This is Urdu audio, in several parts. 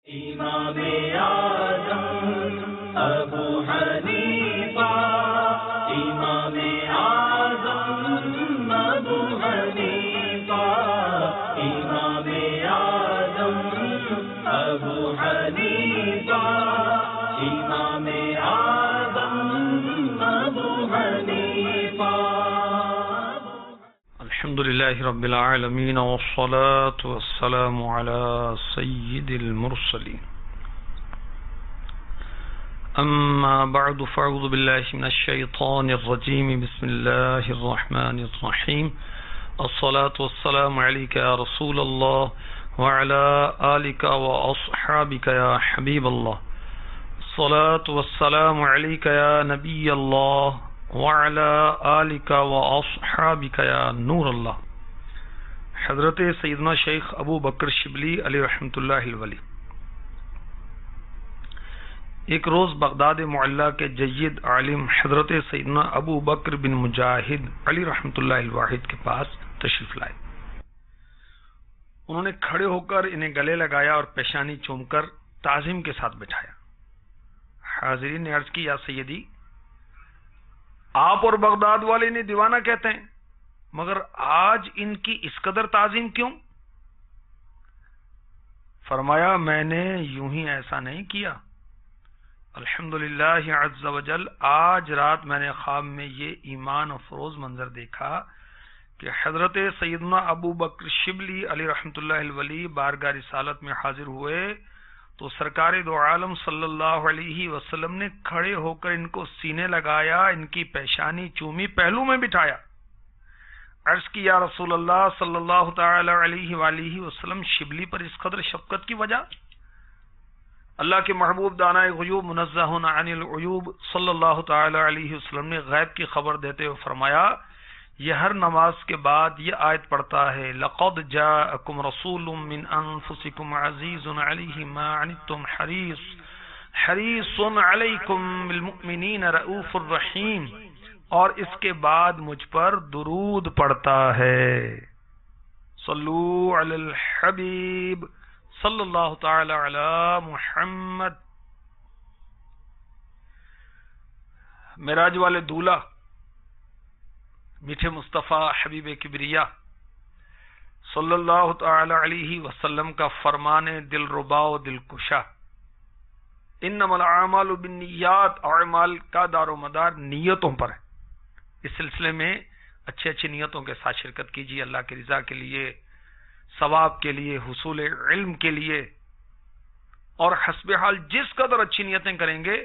امام اعظم ابو حنیفہ، امام اعظم ابو حنیفہ، امام اعظم ابو حنیفہ، امام اعظم ابو حنیفہ۔ الحمد لله رب العالمين والصلاة والسلام على سيد المرسلين، أما بعد فأعوذ بالله من الشيطان الرجيم، بسم الله الرحمن الرحيم، الصلاة والسلام عليك يا رسول الله وعلى آلك وأصحابك يا حبيب الله، الصلاة والسلام عليك يا نبي الله وعلى آلك وأصحابك يا نور اللہ۔ حضرت سیدنا شیخ ابو بکر شبلی علیہ رحمۃ اللہ الولی ایک روز بغداد معلی کے جید عالم حضرت سیدنا ابو بکر بن مجاہد علی رحمۃ اللہ الواحد کے پاس تشریف لائے۔ انہوں نے کھڑے ہو کر انہیں گلے لگایا اور پیشانی چوم کر تعظیم کے ساتھ بٹھایا۔ حاضرین نے عرض کی، یا سیدی، آپ اور بغداد والے انہیں دیوانہ کہتے ہیں، مگر آج ان کی اس قدر تعظیم کیوں؟ فرمایا، میں نے یوں ہی ایسا نہیں کیا، الحمدللہ عز وجل آج رات میں نے خواب میں یہ ایمان افروز منظر دیکھا کہ حضرت سیدنا ابو بکر شبلی علیہ رحمۃ اللہ الولی بارگاہ رسالت میں حاضر ہوئے تو سرکار دو عالم صلی اللہ علیہ وسلم نے کھڑے ہو کر ان کو سینے لگایا، ان کی پیشانی چومی، پہلو میں بٹھایا۔ عرض کی، یا رسول اللہ صلی اللہ تعالی علیہ وآلہ وسلم، شبلی پر اس قدر شفقت کی وجہ؟ اللہ کے محبوب دانائے غیوب منزہ عن العیوب صلی اللہ تعالی علیہ وسلم نے غیب کی خبر دیتے ہوئے فرمایا، یہ ہر نماز کے بعد یہ آیت پڑھتا ہے، لقد جاءکم رسول من انفسکم عزیز علیہ ما عنتم حریص علیکم بالمؤمنین رؤوف الرحیم، اور اس کے بعد مجھ پر درود پڑھتا ہے۔ صلو علی الحبیب صلی اللہ تعالی علی محمد۔ معراج والے دولہ میٹھے مصطفیٰ حبیب کبریا صلی اللہ تعالی علیہ وسلم کا فرمان دل ربا و دل کشا، انما الاعمال بالنیات، اعمال کا دار و مدار نیتوں پر ہے۔ اس سلسلے میں اچھی نیتوں کے ساتھ شرکت کیجیے، اللہ کی رضا کے لیے، ثواب کے لیے، حصول علم کے لیے، اور حسب حال جس قدر اچھی نیتیں کریں گے،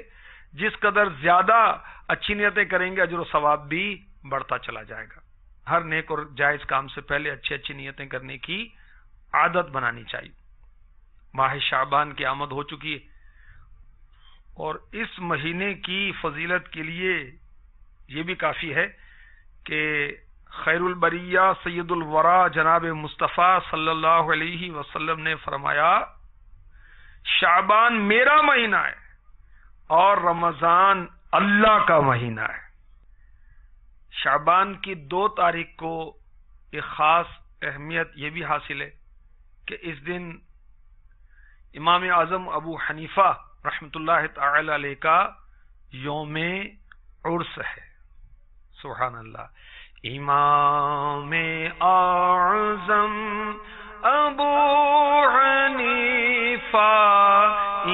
جس قدر زیادہ اچھی نیتیں کریں گے، اجر و ثواب بھی بڑھتا چلا جائے گا۔ ہر نیک اور جائز کام سے پہلے اچھی نیتیں کرنے کی عادت بنانی چاہیے۔ ماہ شعبان کی آمد ہو چکی ہے، اور اس مہینے کی فضیلت کے لیے یہ بھی کافی ہے کہ خیر البریہ سید الورا جناب مصطفیٰ صلی اللہ علیہ وسلم نے فرمایا، شعبان میرا مہینہ ہے اور رمضان اللہ کا مہینہ ہے۔ شعبان کی 2 تاریخ کو ایک خاص اہمیت یہ بھی حاصل ہے کہ اس دن امام اعظم ابو حنیفہ رحمۃ اللہ تعالی علیہ کا یوم عرس ہے۔ سبحان اللہ۔ امام اعظم ابو حنیفہ،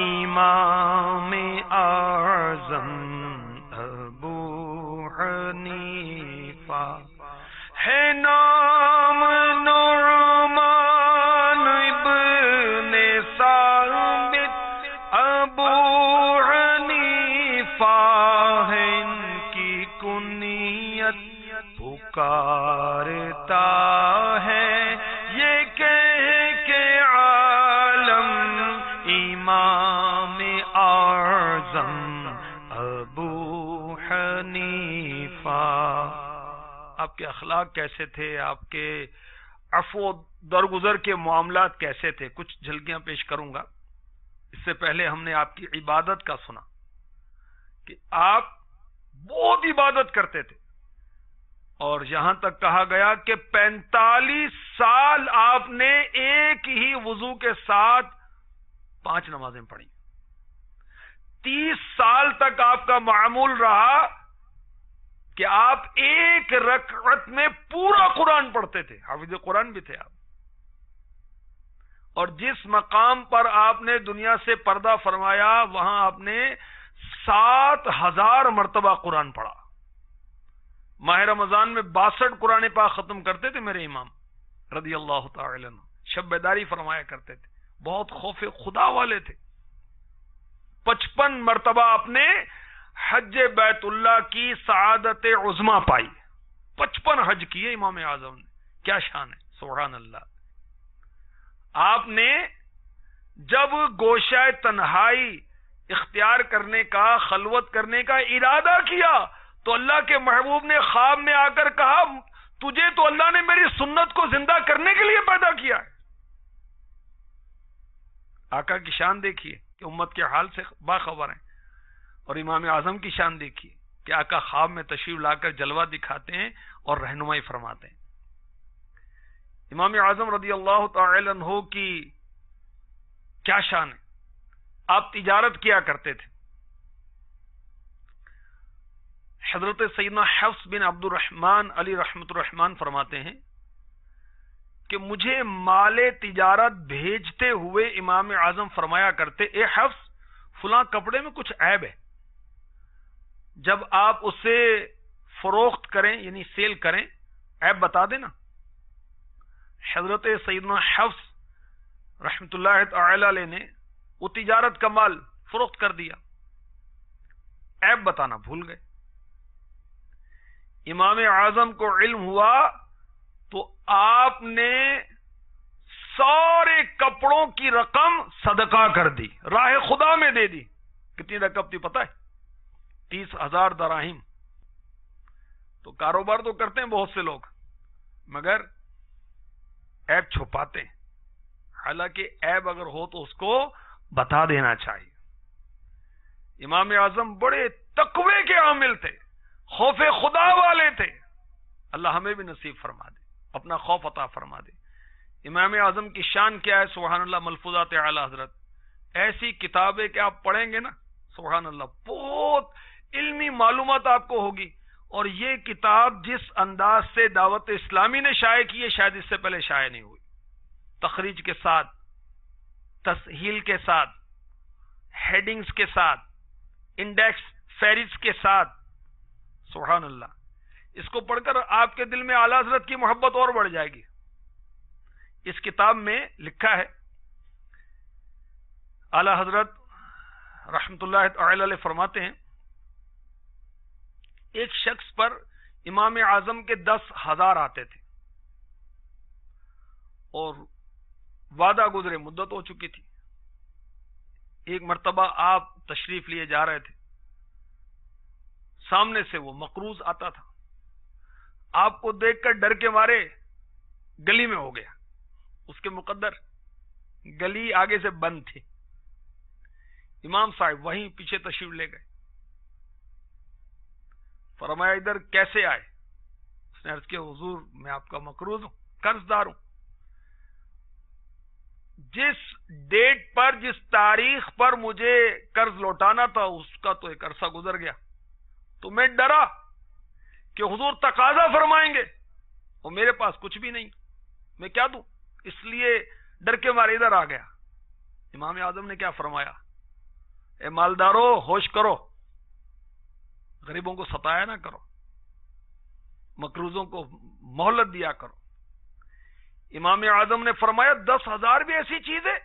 امام اعظم ابو حنیفہ، ہے نام نعمان ابن ثابت ابو حنیفہ، ہے ان کی کنیت پکارتا ہے یہ کہہ کے عالم، امام اعظم ابو حنیفہ۔ آپ کے اخلاق کیسے تھے، آپ کے عفو و درگزر کے معاملات کیسے تھے، کچھ جھلکیاں پیش کروں گا۔ اس سے پہلے ہم نے آپ کی عبادت کا سنا کہ آپ بہت عبادت کرتے تھے، اور یہاں تک کہا گیا کہ 45 سال آپ نے ایک ہی وضو کے ساتھ 5 نمازیں پڑھی. 30 سال تک آپ کا معمول رہا کہ آپ ایک رکعت میں پورا قرآن پڑھتے تھے، حافظ قرآن بھی تھے آپ. اور جس مقام پر آپ نے دنیا سے پردہ فرمایا وہاں آپ نے 7000 مرتبہ قرآن پڑھا. ماہ رمضان میں 62 قرآن پاک ختم کرتے تھے میرے امام رضی اللہ تعالی عنہ. شب بیداری فرمایا کرتے تھے، بہت خوف خدا والے تھے. 55 مرتبہ آپ نے حج بیت اللہ کی سعادت عظما پائی. 55 حج کیے امام اعظم نے. کیا شان ہے، سبحان اللہ. آپ نے جب گوشہ تنہائی اختیار کرنے کا، خلوت کرنے کا ارادہ کیا تو اللہ کے محبوب نے خواب میں آ کر کہا تجھے تو اللہ نے میری سنت کو زندہ کرنے کے لیے پیدا کیا ہے. آقا کی شان دیکھیے کہ امت کے حال سے باخبر ہیں. اور امام اعظم کی شان دیکھیے کہ آقا خواب میں تشریف لا کر جلوہ دکھاتے ہیں اور رہنمائی فرماتے ہیں. امام اعظم رضی اللہ تعالی عنہ کی کیا شان ہے. آپ تجارت کیا کرتے تھے. حضرت سیدنا حفص بن عبد الرحمن علی رحمۃ الرحمن فرماتے ہیں کہ مجھے مال تجارت بھیجتے ہوئے امام اعظم فرمایا کرتے اے حفص فلاں کپڑے میں کچھ عیب ہے، جب آپ اسے فروخت کریں یعنی سیل کریں عیب بتا دینا. حضرت سیدنا حفص رحمت اللہ تعالی علیہ نے وہ تجارت کا مال فروخت کر دیا، عیب بتانا بھول گئے. امام اعظم کو علم ہوا تو آپ نے سارے کپڑوں کی رقم صدقہ کر دی، راہ خدا میں دے دی. کتنی رقم تھی پتہ ہے؟ 30,000 دراہم. تو کاروبار تو کرتے ہیں بہت سے لوگ مگر عیب چھپاتے ہیں. حالانکہ عیب اگر ہو تو اس کو بتا دینا چاہیے. امام اعظم بڑے تقوی کے عامل تھے، خوف خدا والے تھے. اللہ ہمیں بھی نصیب فرما دے، اپنا خوف عطا فرما دے. امام اعظم کی شان کیا ہے، سبحان اللہ. ملفوظات اعلی حضرت ایسی کتابیں کہ آپ پڑھیں گے نا سبحان اللہ بہت علمی معلومات آپ کو ہوگی. اور یہ کتاب جس انداز سے دعوت اسلامی نے شائع کی ہے شاید اس سے پہلے شائع نہیں ہوئی. تخریج کے ساتھ، تسہیل کے ساتھ، ہیڈنگز کے ساتھ، انڈیکس فہرست کے ساتھ. سبحان اللہ. اس کو پڑھ کر آپ کے دل میں اعلی حضرت کی محبت اور بڑھ جائے گی. اس کتاب میں لکھا ہے اعلی حضرت رحمت اللہ تعالی علیہ فرماتے ہیں ایک شخص پر امام اعظم کے 10,000 آتے تھے اور وعدہ گزرے مدت ہو چکی تھی. ایک مرتبہ آپ تشریف لیے جا رہے تھے، سامنے سے وہ مقروض آتا تھا. آپ کو دیکھ کر ڈر کے مارے گلی میں ہو گیا. اس کے مقدر گلی آگے سے بند تھی. امام صاحب وہیں پیچھے تشریف لے گئے. فرمایا ادھر کیسے آئے؟ اس نے عرض کیا حضور میں آپ کا مقروض ہوں، قرض دار ہوں. جس ڈیٹ پر، جس تاریخ پر مجھے قرض لوٹانا تھا اس کا تو ایک عرصہ گزر گیا. تو میں ڈرا کہ حضور تقاضا فرمائیں گے اور میرے پاس کچھ بھی نہیں، میں کیا دوں؟ اس لیے ڈر کے مارے ادھر آ گیا. امام اعظم نے کیا فرمایا؟ اے مالدارو ہوش کرو، غریبوں کو ستایا نہ کرو، مقروضوں کو مہلت دیا کرو. امام اعظم نے فرمایا 10,000 بھی ایسی چیز ہے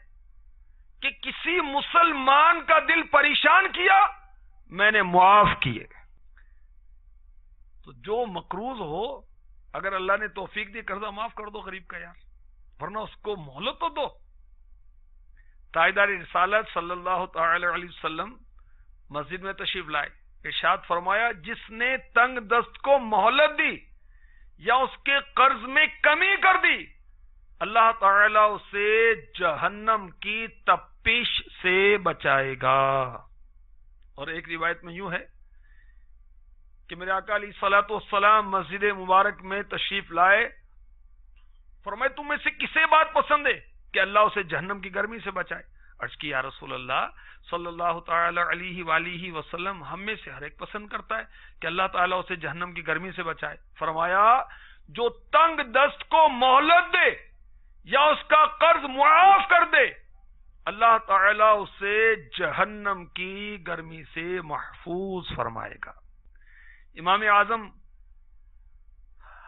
کہ کسی مسلمان کا دل پریشان کیا میں نے معاف کیے. تو جو مقروض ہو اگر اللہ نے توفیق دی قرضہ معاف کر دو غریب کا یار، ورنہ اس کو مہلت تو دو. تاجدار رسالت صلی اللہ تعالی علیہ وسلم مسجد میں تشریف لائے. ارشاد فرمایا جس نے تنگ دست کو مہلت دی یا اس کے قرض میں کمی کر دی اللہ تعالی اسے جہنم کی تپش سے بچائے گا. اور ایک روایت میں یوں ہے کہ میرے آقا علیہ الصلوۃ والسلام مسجد مبارک میں تشریف لائے. فرمائے تم میں سے کسے بات پسند ہے کہ اللہ اسے جہنم کی گرمی سے بچائے؟ عرض کی یا رسول اللہ صلی اللہ تعالی علیہ وآلہ وسلم ہم میں سے ہر ایک پسند کرتا ہے کہ اللہ تعالیٰ اسے جہنم کی گرمی سے بچائے. فرمایا جو تنگ دست کو مہلت دے یا اس کا قرض معاف کر دے اللہ تعالیٰ اسے جہنم کی گرمی سے محفوظ فرمائے گا. امام اعظم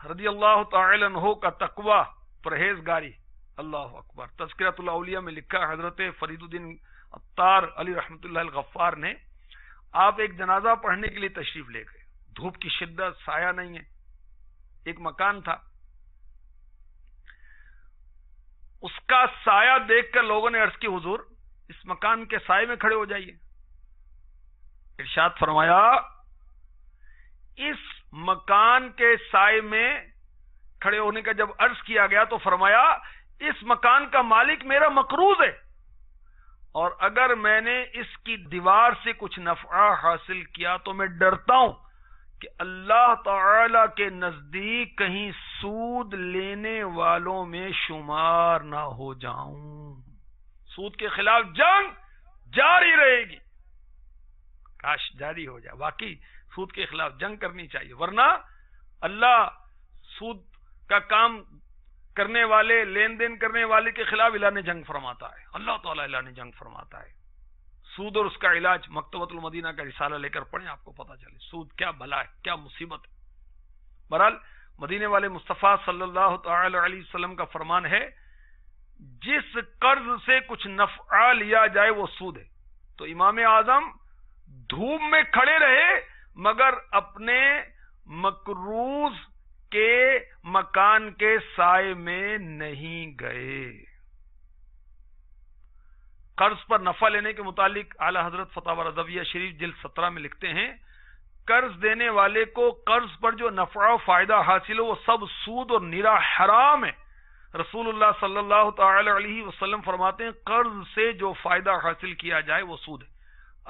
رضی اللہ تعالی عنہ کا تقوی پرہیزگاری، اللہ اکبر. تذکرۃ الاولیاء میں لکھا حضرت فرید الدین عطار علی رحمۃ اللہ الغفار نے، آپ ایک جنازہ پڑھنے کے لیے تشریف لے گئے. دھوپ کی شدت، سایہ نہیں ہے، ایک مکان تھا، اس کا سایہ دیکھ کر لوگوں نے عرض کی حضور اس مکان کے سائے میں کھڑے ہو جائیے. ارشاد فرمایا اس مکان کے سائے میں کھڑے ہونے کا جب عرض کیا گیا تو فرمایا اس مکان کا مالک میرا مقروض ہے، اور اگر میں نے اس کی دیوار سے کچھ نفع حاصل کیا تو میں ڈرتا ہوں کہ اللہ تعالی کے نزدیک کہیں سود لینے والوں میں شمار نہ ہو جاؤں. سود کے خلاف جنگ جاری رہے گی، کاش جاری ہو جائے. واقعی سود کے خلاف جنگ کرنی چاہیے، ورنہ اللہ سود کا کام کرنے والے، لین دین کرنے والے کے خلاف اعلان جنگ فرماتا ہے. اللہ تعالیٰ اعلان جنگ فرماتا ہے. سود اور اس کا علاج مکتبۃ المدینہ کا رسالہ لے کر پڑھیں، آپ کو پتہ چلے سود کیا بلا ہے، کیا مصیبت ہے. بہرحال مدینے والے مصطفیٰ صلی اللہ تعالی علیہ وسلم کا فرمان ہے جس قرض سے کچھ نفع لیا جائے وہ سود ہے. تو امام اعظم دھوپ میں کھڑے رہے مگر اپنے مقروض کے مکان کے سائے میں نہیں گئے. قرض پر نفع لینے کے متعلق اعلی حضرت فتاوی رضویہ شریف جلد 17 میں لکھتے ہیں قرض دینے والے کو قرض پر جو نفع و فائدہ حاصل ہو وہ سب سود اور نرا حرام ہے. رسول اللہ صلی اللہ تعالی علیہ وسلم فرماتے ہیں قرض سے جو فائدہ حاصل کیا جائے وہ سود ہے.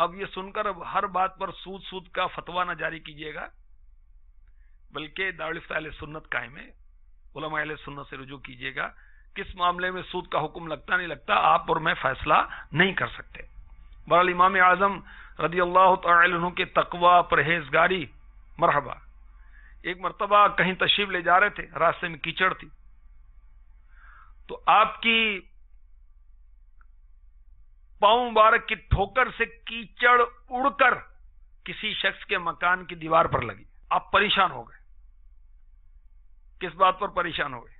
اب یہ سن کر اب ہر بات پر سود کا فتویٰ نہ جاری کیجیے گا، بلکہ دارالفتہ اہل سنت قائم ہے، علماء اہل سنت سے رجوع کیجیے گا. کس معاملے میں سود کا حکم لگتا نہیں لگتا آپ اور میں فیصلہ نہیں کر سکتے. بہرحال امام اعظم رضی اللہ تعالی عنہ کے تقوی پرہیزگاری مرحبا. ایک مرتبہ کہیں تشریف لے جا رہے تھے، راستے میں کیچڑ تھی، تو آپ کی پاؤں مبارک کی ٹھوکر سے کیچڑ اڑ کر کسی شخص کے مکان کی دیوار پر لگی. آپ پریشان ہو گئے. کس بات پر پریشان ہو گئے؟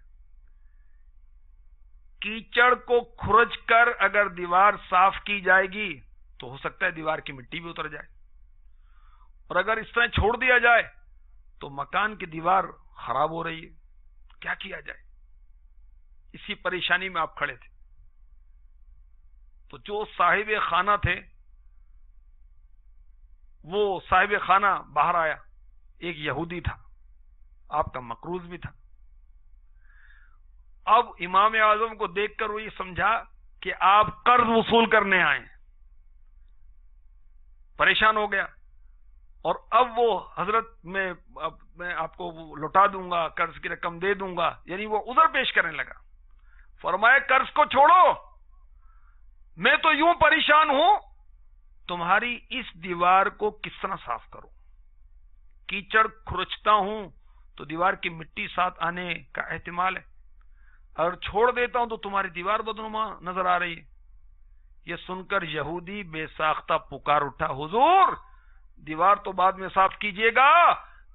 کیچڑ کو کھرچ کر اگر دیوار صاف کی جائے گی تو ہو سکتا ہے دیوار کی مٹی بھی اتر جائے، اور اگر اس طرح چھوڑ دیا جائے تو مکان کی دیوار خراب ہو رہی ہے، کیا کیا جائے؟ اسی پریشانی میں آپ کھڑے تھے. تو جو صاحب خانہ تھے وہ صاحب خانہ باہر آیا، ایک یہودی تھا، آپ کا مقروض بھی تھا. اب امام اعظم کو دیکھ کر وہ یہ سمجھا کہ آپ قرض وصول کرنے آئے، پریشان ہو گیا. اور اب وہ حضرت میں آپ کو لوٹا دوں گا، قرض کی رقم دے دوں گا، یعنی وہ عذر پیش کرنے لگا. فرمایا قرض کو چھوڑو، میں تو یوں پریشان ہوں، تمہاری اس دیوار کو کس طرح صاف کروں؟ کیچڑ کھرچتا ہوں تو دیوار کی مٹی ساتھ آنے کا احتمال ہے، اگر چھوڑ دیتا ہوں تو تمہاری دیوار بدنما نظر آ رہی ہے. یہ سن کر یہودی بے ساختہ پکار اٹھا، حضور دیوار تو بعد میں صاف کیجیے گا،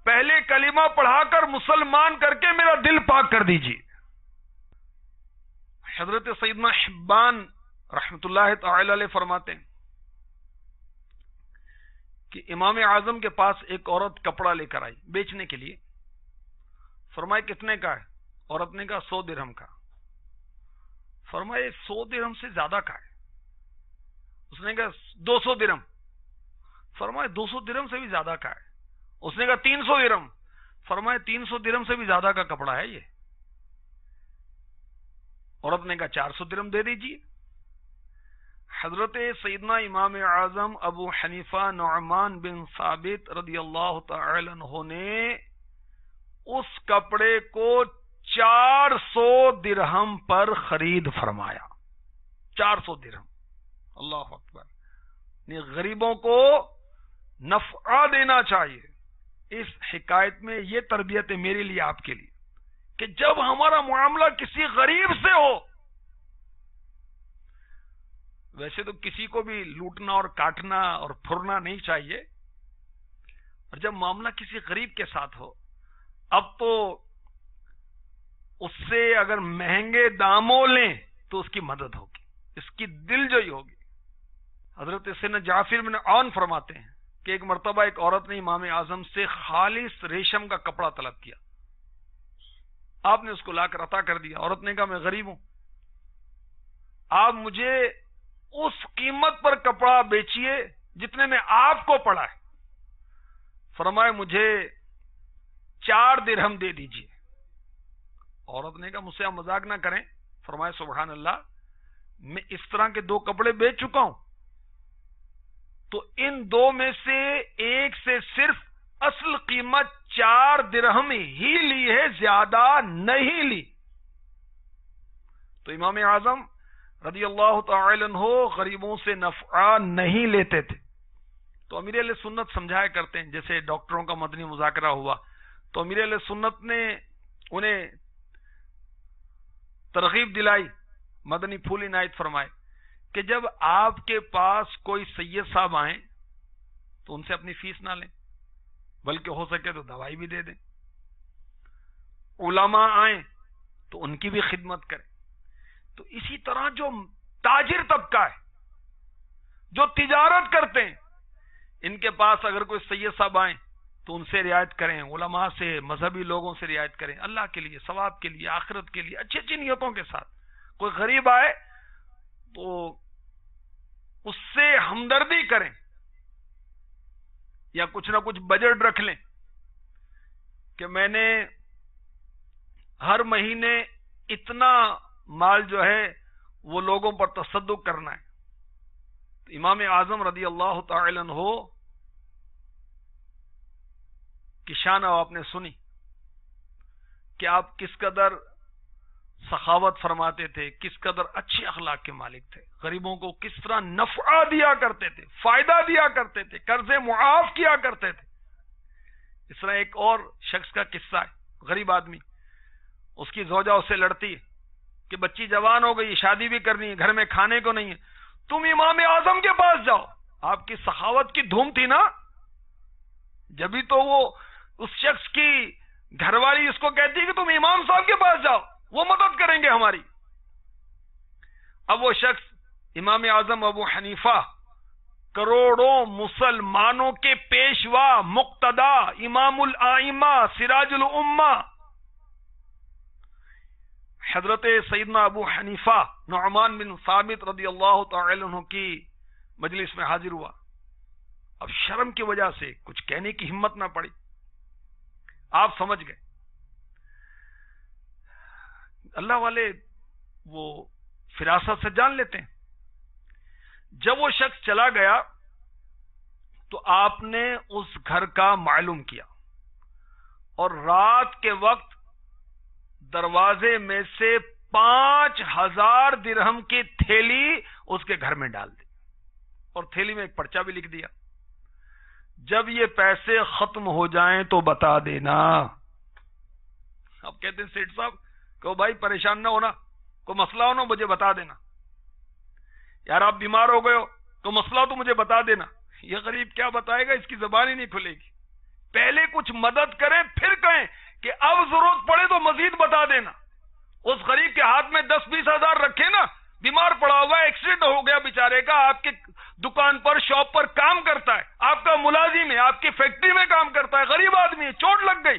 پہلے کلمہ پڑھا کر مسلمان کر کے میرا دل پاک کر دیجیے. حضرت سیدنا حبان رحمت اللہ تعالی علیہ فرماتے ہیں کہ امام اعظم کے پاس ایک عورت کپڑا لے کر آئی بیچنے کے لیے. فرمائے کتنے کا ہے؟ عورت نے کہا 100 درہم کا. فرمائے 100 درہم سے زیادہ کا ہے. اس نے کہا 200 درہم. فرمائے 200 درہم سے بھی زیادہ کا ہے. اس نے کہا 300 درہم. فرمائے 300 درہم سے بھی زیادہ کا کپڑا ہے یہ. عورت نے کہا 400 درہم دے دیجیے. حضرت سیدنا امام اعظم ابو حنیفہ نعمان بن ثابت رضی اللہ تعالی عنہ نے اس کپڑے کو 400 درہم پر خرید فرمایا. 400 درہم. اللہ اکبر، غریبوں کو نفع دینا چاہیے۔ اس حکایت میں یہ تربیت ہے میرے لیے، آپ کے لیے، کہ جب ہمارا معاملہ کسی غریب سے ہو، ویسے تو کسی کو بھی لوٹنا اور کاٹنا اور پھرنا نہیں چاہیے، اور جب معاملہ کسی غریب کے ساتھ ہو، اب تو اس سے اگر مہنگے داموں لیں تو اس کی مدد ہوگی، اس کی دل جوئی ہوگی۔ حضرت سیدنا جعفر بن عون فرماتے ہیں کہ ایک مرتبہ ایک عورت نے امام اعظم سے خالص ریشم کا کپڑا طلب کیا، آپ نے اس کو لا کر عطا کر دیا۔ عورت نے کہا میں غریب ہوں، آپ مجھے اس قیمت پر کپڑا بیچیے جتنے میں آپ کو پڑا ہے۔ فرمائے مجھے 4 درہم دے دیجیے۔ عورت نے کہا مجھ سے آپ مذاق نہ کریں۔ فرمائے سبحان اللہ، میں اس طرح کے 2 کپڑے بیچ چکا ہوں، تو ان 2 میں سے ایک سے صرف اصل قیمت 4 درہم ہی لی ہے، زیادہ نہیں لی۔ تو امام اعظم رضی اللہ تعالی عنہ غریبوں سے نفع نہیں لیتے تھے۔ تو امیر اہل سنت سمجھایا کرتے ہیں، جیسے ڈاکٹروں کا مدنی مذاکرہ ہوا تو امیر اہل سنت نے انہیں ترغیب دلائی، مدنی پھول عنایت فرمائے کہ جب آپ کے پاس کوئی سید صاحب آئیں تو ان سے اپنی فیس نہ لیں، بلکہ ہو سکے تو دوائی بھی دے دیں۔ علماء آئیں تو ان کی بھی خدمت کریں۔ تو اسی طرح جو تاجر طبقہ ہے، جو تجارت کرتے ہیں، ان کے پاس اگر کوئی سید صاحب آئیں تو ان سے رعایت کریں، علماء سے، مذہبی لوگوں سے رعایت کریں، اللہ کے لیے، ثواب کے لیے، آخرت کے لیے، اچھی اچھی نیتوں کے ساتھ۔ کوئی غریب آئے تو اس سے ہمدردی کریں، یا کچھ نہ کچھ بجٹ رکھ لیں کہ میں نے ہر مہینے اتنا مال جو ہے وہ لوگوں پر تصدق کرنا ہے۔ تو امام اعظم رضی اللہ تعالی عنہ کی شان آپ نے سنی کہ آپ کس قدر سخاوت فرماتے تھے، کس قدر اچھے اخلاق کے مالک تھے، غریبوں کو کس طرح نفع دیا کرتے تھے، فائدہ دیا کرتے تھے، قرضے معاف کیا کرتے تھے۔ اس طرح ایک اور شخص کا قصہ ہے، غریب آدمی، اس کی زوجہ اس سے لڑتی ہے کہ بچی جوان ہو گئی، شادی بھی کرنی ہے، گھر میں کھانے کو نہیں ہے، تم امام اعظم کے پاس جاؤ۔ آپ کی سخاوت کی دھوم تھی نا، جبھی تو وہ اس شخص کی گھر والی اس کو کہتی ہے کہ تم امام صاحب کے پاس جاؤ، وہ مدد کریں گے ہماری۔ اب وہ شخص امام اعظم ابو حنیفہ، کروڑوں مسلمانوں کے پیشوا، مقتدا، امام الائمہ، سراج الامہ، حضرت سیدنا ابو حنیفہ نعمان بن ثابت رضی اللہ تعالی عنہ کی مجلس میں حاضر ہوا۔ اب شرم کی وجہ سے کچھ کہنے کی ہمت نہ پڑی، آپ سمجھ گئے۔ اللہ والے وہ فراست سے جان لیتے ہیں۔ جب وہ شخص چلا گیا تو آپ نے اس گھر کا معلوم کیا، اور رات کے وقت دروازے میں سے 5000 درہم کی تھیلی اس کے گھر میں ڈال دی، اور تھیلی میں ایک پرچہ بھی لکھ دیا، جب یہ پیسے ختم ہو جائیں تو بتا دینا۔ اب کہتے ہیں سیٹ صاحب کہ بھائی پریشان نہ ہونا، کوئی مسئلہ ہو نا مجھے بتا دینا، یار آپ بیمار ہو گئے ہو تو مسئلہ تو مجھے بتا دینا۔ یہ غریب کیا بتائے گا، اس کی زبان ہی نہیں کھلے گی۔ پہلے کچھ مدد کریں پھر کہیں کہ اب ضرورت پڑے تو مزید بتا دینا۔ اس غریب کے ہاتھ میں 10-20 ہزار رکھے نا، بیمار پڑا ہوا ہے، ایکسیڈنٹ ہو گیا بیچارے کا، آپ کے دکان پر، شاپ پر کام کرتا ہے، آپ کا ملازم ہے، آپ کی فیکٹری میں کام کرتا ہے، غریب آدمی ہے، چوٹ لگ گئی،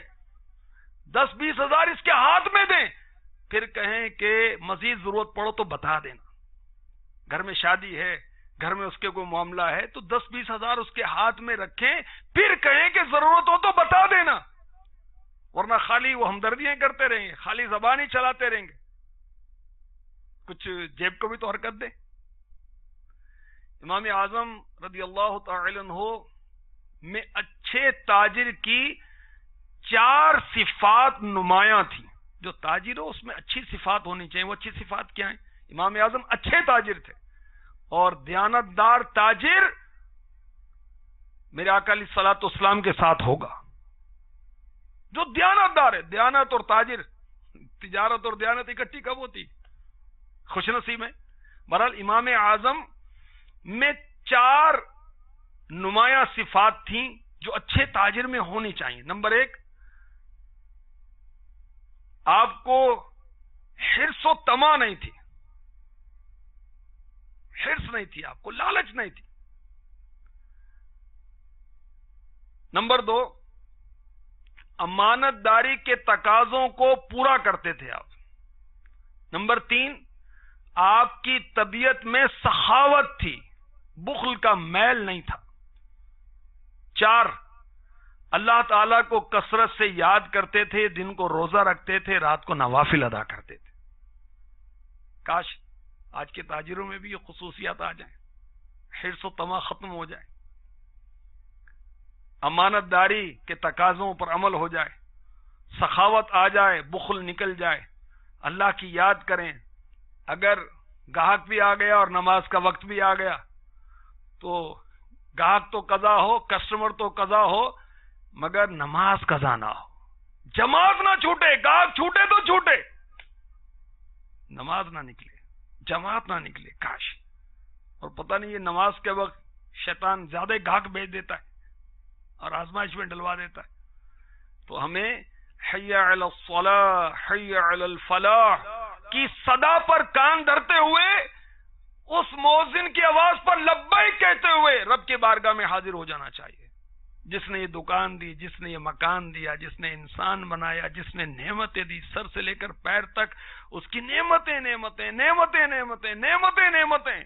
10-20 ہزار اس کے ہاتھ میں دیں، پھر کہیں کہ مزید ضرورت پڑو تو بتا دینا۔ گھر میں شادی ہے، گھر میں اس کے کوئی معاملہ ہے تو 10-20 ہزار اس کے ہاتھ میں رکھیں، پھر کہیں کہ ضرورت ہو تو بتا دینا، ورنہ خالی وہ ہمدردیاں کرتے رہیں گے، خالی زبان ہی چلاتے رہیں گے، کچھ جیب کو بھی تو حرکت دیں۔ امام اعظم رضی اللہ تعالی عنہ میں اچھے تاجر کی 4 صفات نمایاں تھیں۔ جو تاجر ہو اس میں اچھی صفات ہونی چاہیے، وہ اچھی صفات کیا ہیں؟ امام اعظم اچھے تاجر تھے، اور دیانتدار تاجر میرے آقا علیہ الصلوۃ والسلام کے ساتھ ہوگا. جو دیانتدار ہے. دیانت اور تاجر، تجارت اور دیانت اکٹھی کب ہوتی؟ خوش نصیب ہے. بہرحال امام اعظم میں 4 نمایاں صفات تھیں جو اچھے تاجر میں ہونی چاہیے. نمبر 1، آپ کو حرص و طمع نہیں تھی. حرص نہیں تھی، آپ کو لالچ نہیں تھی. نمبر 2، امانت داری کے تقاضوں کو پورا کرتے تھے آپ. نمبر 3، آپ کی طبیعت میں سخاوت تھی، بخل کا میل نہیں تھا. 4، اللہ تعالیٰ کو کثرت سے یاد کرتے تھے، دن کو روزہ رکھتے تھے، رات کو نوافل ادا کرتے تھے. کاش آج کے تاجروں میں بھی یہ خصوصیات آ جائیں، حرص و طمع ختم ہو جائے، امانت داری کے تقاضوں پر عمل ہو جائے، سخاوت آ جائے، بخل نکل جائے، اللہ کی یاد کریں. اگر گاہک بھی آ گیا اور نماز کا وقت بھی آ گیا تو گاہک تو قضا ہو، کسٹمر تو قضا ہو، مگر نماز قضا نہ ہو. جماعت نہ چھوٹے، گاہک چھوٹے تو چھوٹے، نماز نہ نکلے، جماعت نہ نکلے. کاش. اور پتہ نہیں یہ نماز کے وقت شیطان زیادہ گاہک بھیج دیتا ہے اور آزمائش میں ڈلوا دیتا ہے. تو ہمیں حی علی الصلاح حی علی الفلاح کی صدا پر کان دھرتے ہوئے، اس مؤذن کی آواز پر لبیک کہتے ہوئے رب کے بارگاہ میں حاضر ہو جانا چاہیے. جس نے یہ دکان دی، جس نے یہ مکان دیا، جس نے انسان بنایا، جس نے نعمتیں دی سر سے لے کر پیر تک، اس کی نعمتیں نعمتیں نعمتیں نعمتیں نعمتیں نعمتیں،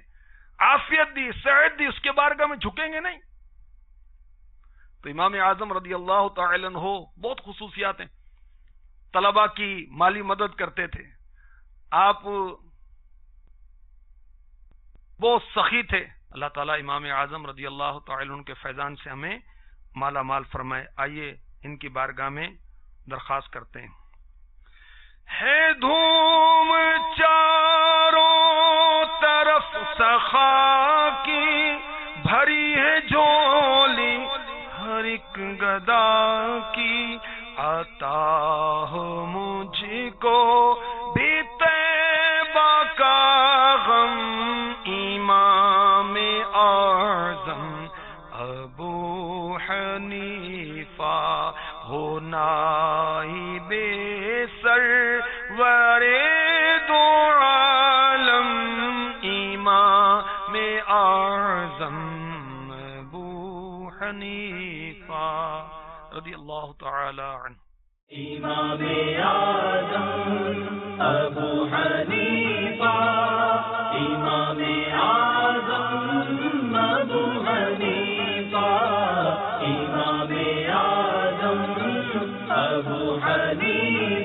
عافیت دی، صحت دی، اس کے بارگاہ میں جھکیں گے نہیں؟ تو امام اعظم رضی اللہ تعالی عنہ بہت خصوصیات ہیں. طلباء کی مالی مدد کرتے تھے. آپ بہت سخی تھے. اللہ تعالیٰ امام اعظم رضی اللہ تعالی عنہ کے فیضان سے ہمیں مالا مال فرمائے. آئیے ان کی بارگاہ میں درخواست کرتے ہیں. ہے دھوم چاروں طرف سخا کی، بھری ہے جھولی ہر ایک گدا کی، عطا ہو مجھ کو بھی طیبہ کا غم، امام اعظم ابو حنیفہ ہو نائب سرور دو عالم، امام اعظم ابو حنیفہ رضی اللہ تعالی عنہ. امام اعظم ابو حنیفہ، امام اعظم ابو حنیفہ، امام اعظم ابو حنیفہ.